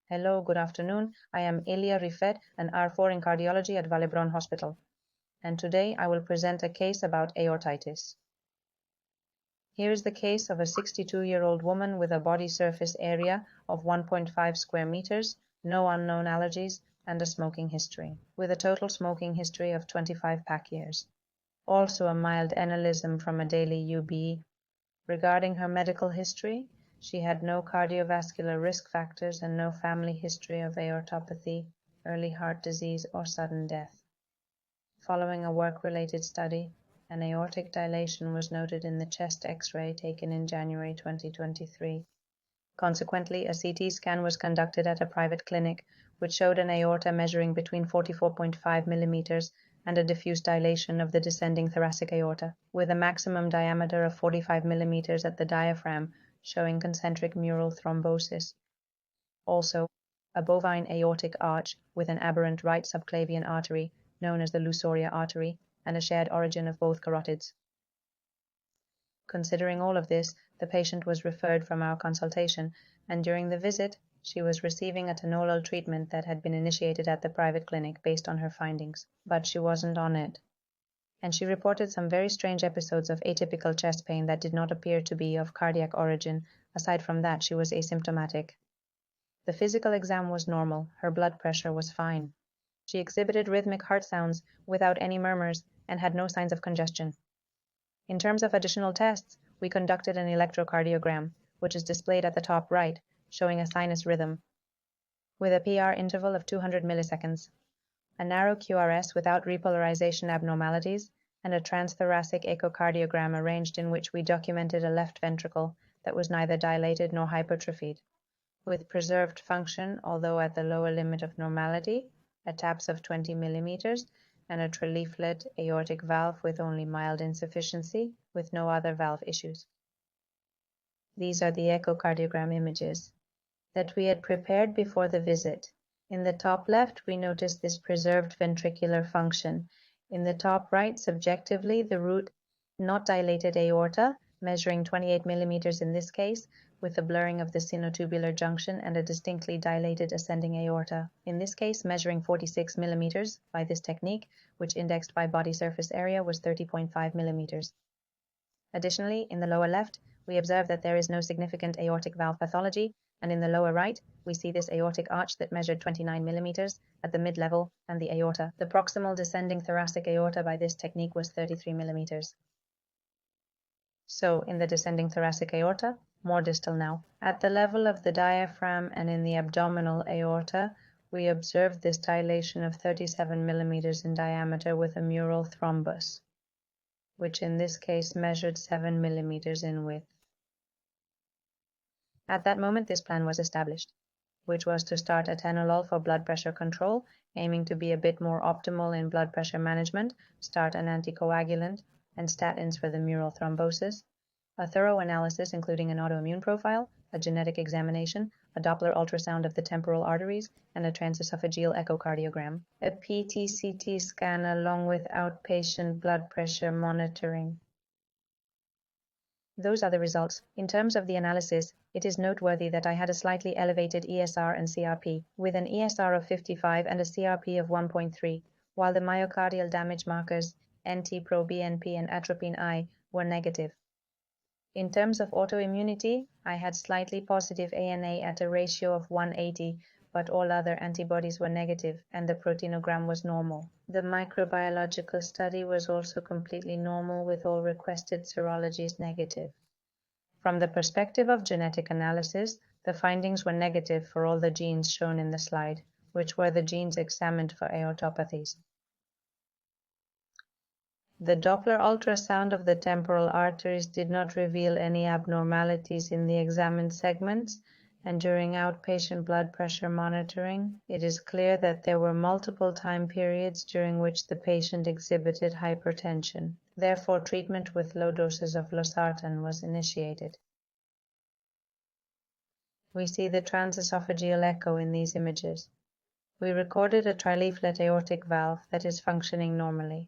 Hello, good afternoon. I am Elia Rifé, an R4 in cardiology at Vallebron Hospital, and today I will present a case about aortitis. Here is the case of a 62-year-old woman with a body surface area of 1.5 square meters, no unknown allergies, and a smoking history, with a total smoking history of 25 pack years. Also a mild aneurysm from a daily UBE. Regarding her medical history, she had no cardiovascular risk factors and no family history of aortopathy, early heart disease, or sudden death. Following a work-related study, an aortic dilation was noted in the chest X-ray taken in January 2023. Consequently, a CT scan was conducted at a private clinic, which showed an aorta measuring between 44.5 millimeters and a diffuse dilation of the descending thoracic aorta, with a maximum diameter of 45 millimeters at the diaphragm, showing concentric mural thrombosis. Also, a bovine aortic arch with an aberrant right subclavian artery, known as the Lusoria artery, and a shared origin of both carotids. Considering all of this, the patient was referred from our consultation, and during the visit, she was receiving a tenolol treatment that had been initiated at the private clinic based on her findings, but she wasn't on it. And she reported some very strange episodes of atypical chest pain that did not appear to be of cardiac origin. Aside from that, she was asymptomatic. The physical exam was normal. Her blood pressure was fine. She exhibited rhythmic heart sounds without any murmurs and had no signs of congestion. In terms of additional tests, we conducted an electrocardiogram, which is displayed at the top right, showing a sinus rhythm, with a PR interval of 200 milliseconds, a narrow QRS without repolarization abnormalities, and a transthoracic echocardiogram arranged in which we documented a left ventricle that was neither dilated nor hypertrophied, with preserved function, although at the lower limit of normality, a TAPS of 20 millimeters, and a traleaflet aortic valve with only mild insufficiency, with no other valve issues. These are the echocardiogram images that we had prepared before the visit. In the top left, we notice this preserved ventricular function. In the top right, subjectively, the root not dilated aorta, measuring 28 millimeters in this case, with a blurring of the sinotubular junction and a distinctly dilated ascending aorta, in this case measuring 46 millimeters by this technique, which indexed by body surface area was 30.5 millimeters. Additionally, in the lower left, we observe that there is no significant aortic valve pathology, and in the lower right, we see this aortic arch that measured 29 millimeters at the mid-level and the aorta. The proximal descending thoracic aorta by this technique was 33 millimeters. So, in the descending thoracic aorta, more distal now. At the level of the diaphragm and in the abdominal aorta, we observed this dilation of 37 millimeters in diameter with a mural thrombus, which in this case measured 7 millimeters in width. At that moment, this plan was established, which was to start atenolol for blood pressure control, aiming to be a bit more optimal in blood pressure management, start an anticoagulant, and statins for the mural thrombosis, a thorough analysis including an autoimmune profile, a genetic examination, a Doppler ultrasound of the temporal arteries, and a transesophageal echocardiogram, a PT-CT scan along with outpatient blood pressure monitoring. Those are the results. In terms of the analysis, it is noteworthy that I had a slightly elevated ESR and CRP, with an ESR of 55 and a CRP of 1.3, while the myocardial damage markers, NT-proBNP and atropine I, were negative. In terms of autoimmunity, I had slightly positive ANA at a ratio of 180, but all other antibodies were negative, and the proteinogram was normal. The microbiological study was also completely normal, with all requested serologies negative. From the perspective of genetic analysis, the findings were negative for all the genes shown in the slide, which were the genes examined for aortopathies. The Doppler ultrasound of the temporal arteries did not reveal any abnormalities in the examined segments, and during outpatient blood pressure monitoring, it is clear that there were multiple time periods during which the patient exhibited hypertension. Therefore, treatment with low doses of losartan was initiated. We see the transesophageal echo in these images. We recorded a traleaflet aortic valve that is functioning normally,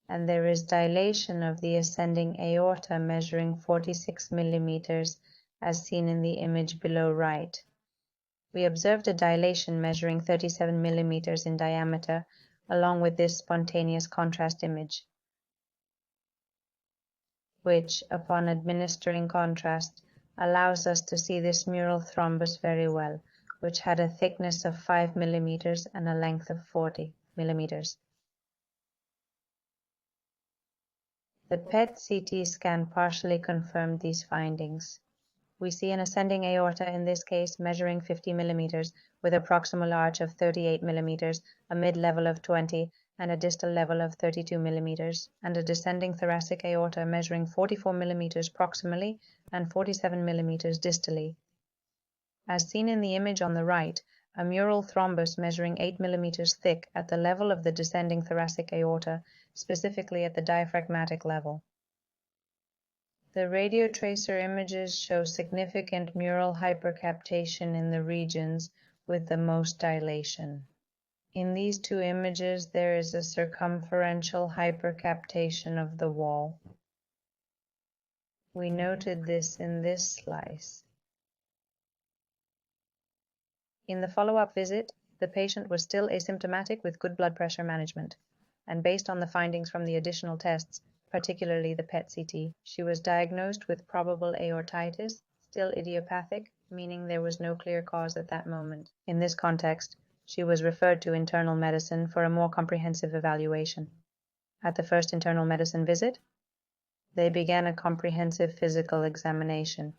and there is dilation of the ascending aorta measuring 46 millimeters as seen in the image below right. We observed a dilation measuring 37 millimeters in diameter, along with this spontaneous contrast image, which, upon administering contrast, allows us to see this mural thrombus very well, which had a thickness of 5 millimeters and a length of 40 millimeters. The PET-CT scan partially confirmed these findings. We see an ascending aorta in this case measuring 50 millimeters with a proximal arch of 38 millimeters, a mid-level of 20, and a distal level of 32 millimeters, and a descending thoracic aorta measuring 44 millimeters proximally and 47 millimeters distally. As seen in the image on the right, a mural thrombus measuring 8 millimeters thick at the level of the descending thoracic aorta, specifically at the diaphragmatic level. The radiotracer images show significant mural hypercaptation in the regions with the most dilation. In these two images, there is a circumferential hypercaptation of the wall. We noted this in this slice. In the follow-up visit, the patient was still asymptomatic with good blood pressure management, and based on the findings from the additional tests, particularly the PET-CT, she was diagnosed with probable aortitis, still idiopathic, meaning there was no clear cause at that moment. In this context, she was referred to internal medicine for a more comprehensive evaluation. At the first internal medicine visit, they began a comprehensive physical examination,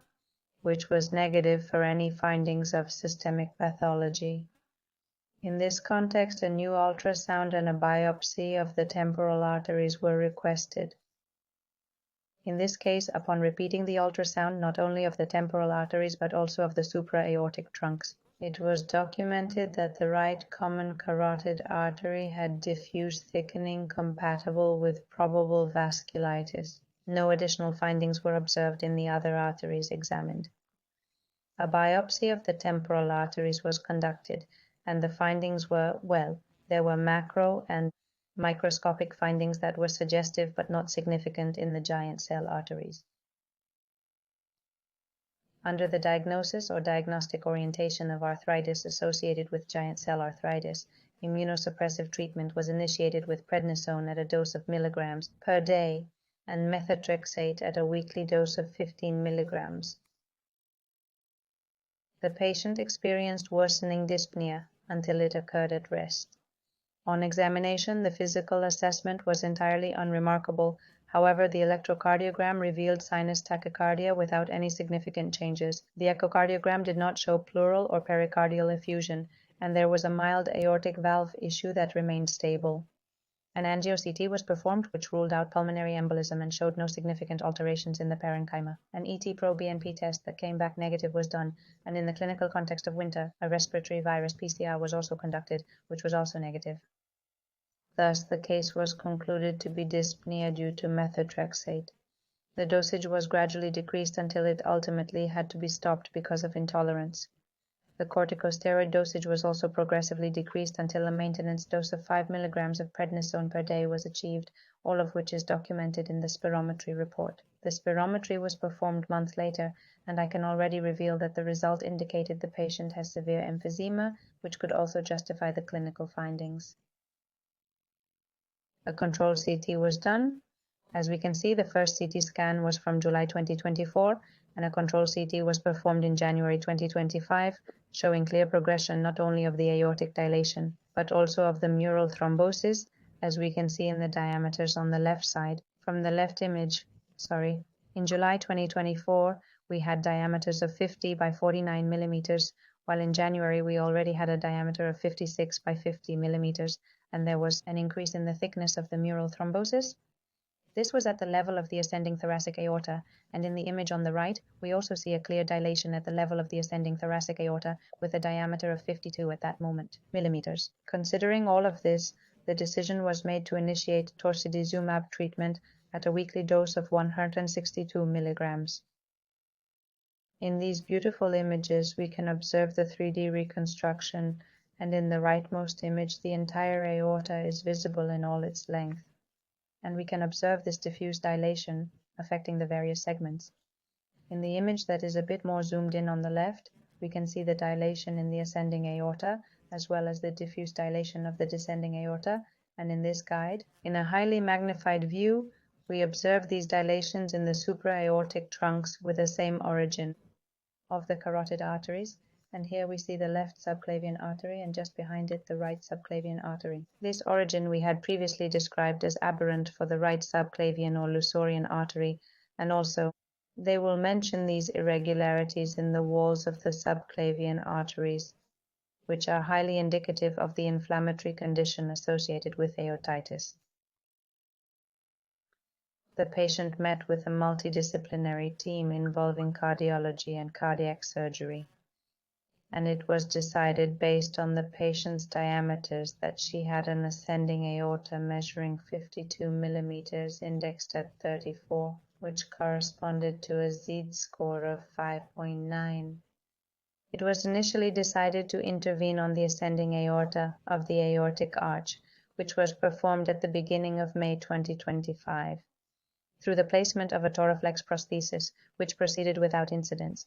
which was negative for any findings of systemic pathology. In this context, a new ultrasound and a biopsy of the temporal arteries were requested. In this case, upon repeating the ultrasound not only of the temporal arteries but also of the supraaortic trunks, it was documented that the right common carotid artery had diffuse thickening compatible with probable vasculitis. No additional findings were observed in the other arteries examined. A biopsy of the temporal arteries was conducted, and the findings were, well, there were macro and microscopic findings that were suggestive but not significant in the giant cell arteries. Under the diagnosis or diagnostic orientation of arthritis associated with giant cell arthritis, immunosuppressive treatment was initiated with prednisone at a dose of milligrams per day and methotrexate at a weekly dose of 15 milligrams. The patient experienced worsening dyspnea until it occurred at rest. On examination, the physical assessment was entirely unremarkable. However, the electrocardiogram revealed sinus tachycardia without any significant changes. The echocardiogram did not show pleural or pericardial effusion, and there was a mild aortic valve issue that remained stable. An angio-CT was performed which ruled out pulmonary embolism and showed no significant alterations in the parenchyma. An ET-proBNP test that came back negative was done, and in the clinical context of winter, a respiratory virus PCR was also conducted, which was also negative. Thus, the case was concluded to be dyspnea due to methotrexate. The dosage was gradually decreased until it ultimately had to be stopped because of intolerance. The corticosteroid dosage was also progressively decreased until a maintenance dose of 5 milligrams of prednisone per day was achieved, all of which is documented in the spirometry report. The spirometry was performed months later, and I can already reveal that the result indicated the patient has severe emphysema, which could also justify the clinical findings. A control CT was done. As we can see, the first CT scan was from July 2024, and a control CT was performed in January 2025, showing clear progression not only of the aortic dilation, but also of the mural thrombosis, as we can see in the diameters on the left side. From the left image, in July 2024, we had diameters of 50 by 49 millimeters, while in January we already had a diameter of 56 by 50 millimeters, and there was an increase in the thickness of the mural thrombosis. This was at the level of the ascending thoracic aorta, and in the image on the right, we also see a clear dilation at the level of the ascending thoracic aorta with a diameter of 52 at that moment, millimeters. Considering all of this, the decision was made to initiate torsidizumab treatment at a weekly dose of 162 milligrams. In these beautiful images, we can observe the 3D reconstruction, and in the rightmost image, the entire aorta is visible in all its length, and we can observe this diffuse dilation affecting the various segments. In the image that is a bit more zoomed in on the left, we can see the dilation in the ascending aorta, as well as the diffuse dilation of the descending aorta, and in this guide, in a highly magnified view, we observe these dilations in the supraaortic trunks with the same origin of the carotid arteries, and here we see the left subclavian artery and just behind it the right subclavian artery. This origin we had previously described as aberrant for the right subclavian or Lusorian artery, and also they will mention these irregularities in the walls of the subclavian arteries, which are highly indicative of the inflammatory condition associated with aortitis. The patient met with a multidisciplinary team involving cardiology and cardiac surgery, and it was decided based on the patient's diameters that she had an ascending aorta measuring 52 millimeters indexed at 34, which corresponded to a z-score of 5.9. It was initially decided to intervene on the ascending aorta of the aortic arch, which was performed at the beginning of May 2025, through the placement of a Toraflex prosthesis, which proceeded without incidents,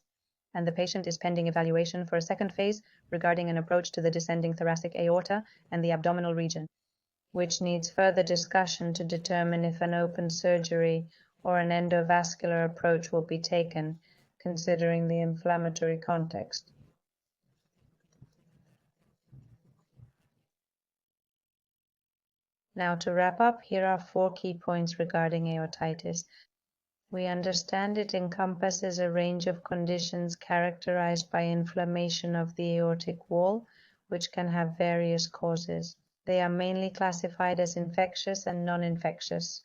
and the patient is pending evaluation for a second phase regarding an approach to the descending thoracic aorta and the abdominal region, which needs further discussion to determine if an open surgery or an endovascular approach will be taken, considering the inflammatory context. Now, to wrap up, here are 4 key points regarding aortitis. We understand it encompasses a range of conditions characterized by inflammation of the aortic wall, which can have various causes. They are mainly classified as infectious and non-infectious.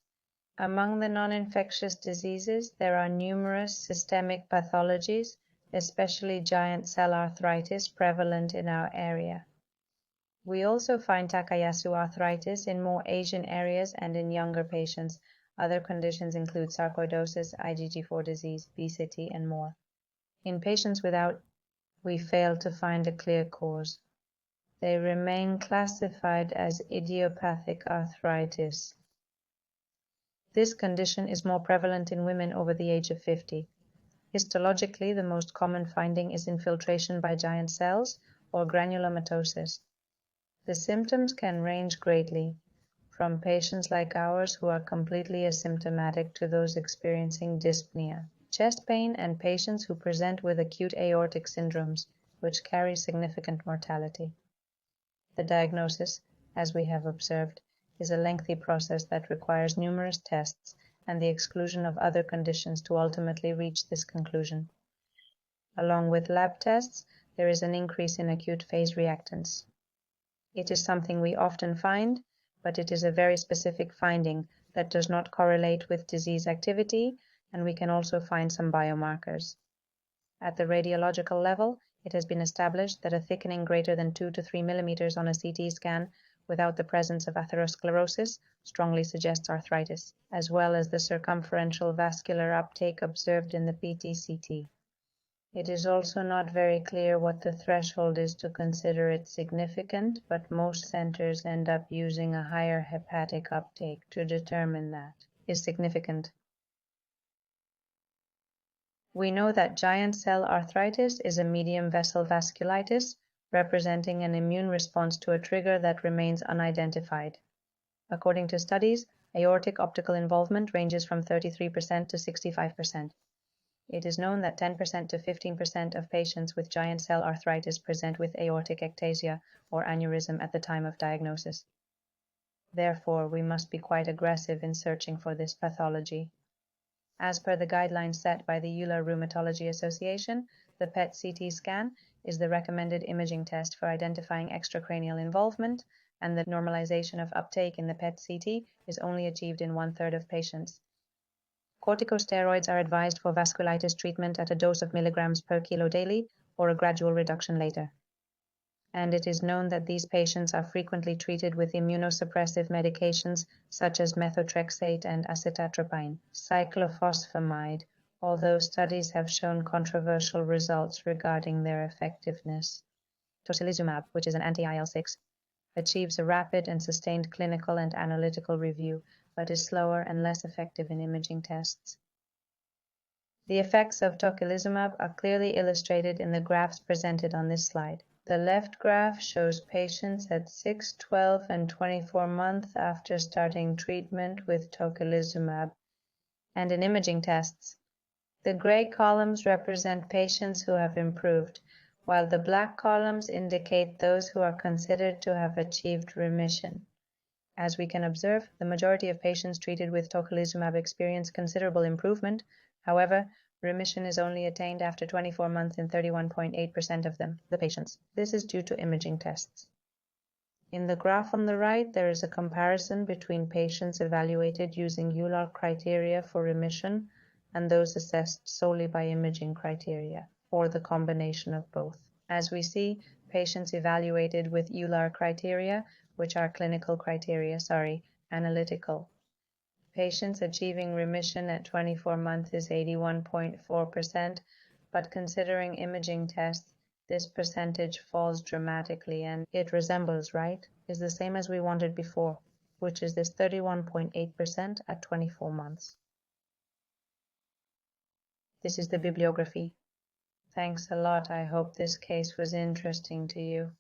Among the non-infectious diseases, there are numerous systemic pathologies, especially giant cell arthritis, prevalent in our area. We also find Takayasu arthritis in more Asian areas and in younger patients. Other conditions include sarcoidosis, IgG4 disease, obesity, and more. In patients without, we fail to find a clear cause. They remain classified as idiopathic arthritis. This condition is more prevalent in women over the age of 50. Histologically, the most common finding is infiltration by giant cells or granulomatosis. The symptoms can range greatly, from patients like ours who are completely asymptomatic to those experiencing dyspnea, chest pain, and patients who present with acute aortic syndromes, which carry significant mortality. The diagnosis, as we have observed, is a lengthy process that requires numerous tests and the exclusion of other conditions to ultimately reach this conclusion. Along with lab tests, there is an increase in acute phase reactants. It is something we often find, but it is a very specific finding that does not correlate with disease activity, and we can also find some biomarkers. At the radiological level, it has been established that a thickening greater than 2 to 3 millimeters on a CT scan without the presence of atherosclerosis strongly suggests arthritis, as well as the circumferential vascular uptake observed in the PT-CT. It is also not very clear what the threshold is to consider it significant, but most centers end up using a higher hepatic uptake to determine that is significant. We know that giant cell arthritis is a medium vessel vasculitis, representing an immune response to a trigger that remains unidentified. According to studies, aortic optical involvement ranges from 33% to 65%. It is known that 10% to 15% of patients with giant cell arthritis present with aortic ectasia or aneurysm at the time of diagnosis. Therefore, we must be quite aggressive in searching for this pathology. As per the guidelines set by the Euler Rheumatology Association, the PET-CT scan is the recommended imaging test for identifying extracranial involvement, and the normalization of uptake in the PET-CT is only achieved in 1/3 of patients. Corticosteroids are advised for vasculitis treatment at a dose of milligrams per kilo daily or a gradual reduction later. And it is known that these patients are frequently treated with immunosuppressive medications such as methotrexate and acetaminophen, cyclophosphamide, although studies have shown controversial results regarding their effectiveness. Tocilizumab, which is an anti-IL-6, achieves a rapid and sustained clinical and analytical review, but is slower and less effective in imaging tests. The effects of tocilizumab are clearly illustrated in the graphs presented on this slide. The left graph shows patients at 6, 12, and 24 months after starting treatment with tocilizumab and in imaging tests. The gray columns represent patients who have improved, while the black columns indicate those who are considered to have achieved remission. As we can observe, the majority of patients treated with tocilizumab experience considerable improvement. However, remission is only attained after 24 months in 31.8% of them, the patients. This is due to imaging tests. In the graph on the right, there is a comparison between patients evaluated using EULAR criteria for remission and those assessed solely by imaging criteria, or the combination of both. As we see, patients evaluated with EULAR criteria, which are analytical. Patients achieving remission at 24 months is 81.4%, but considering imaging tests, this percentage falls dramatically, and it resembles, is the same as we wanted before, which is this 31.8% at 24 months. This is the bibliography. Thanks a lot. I hope this case was interesting to you.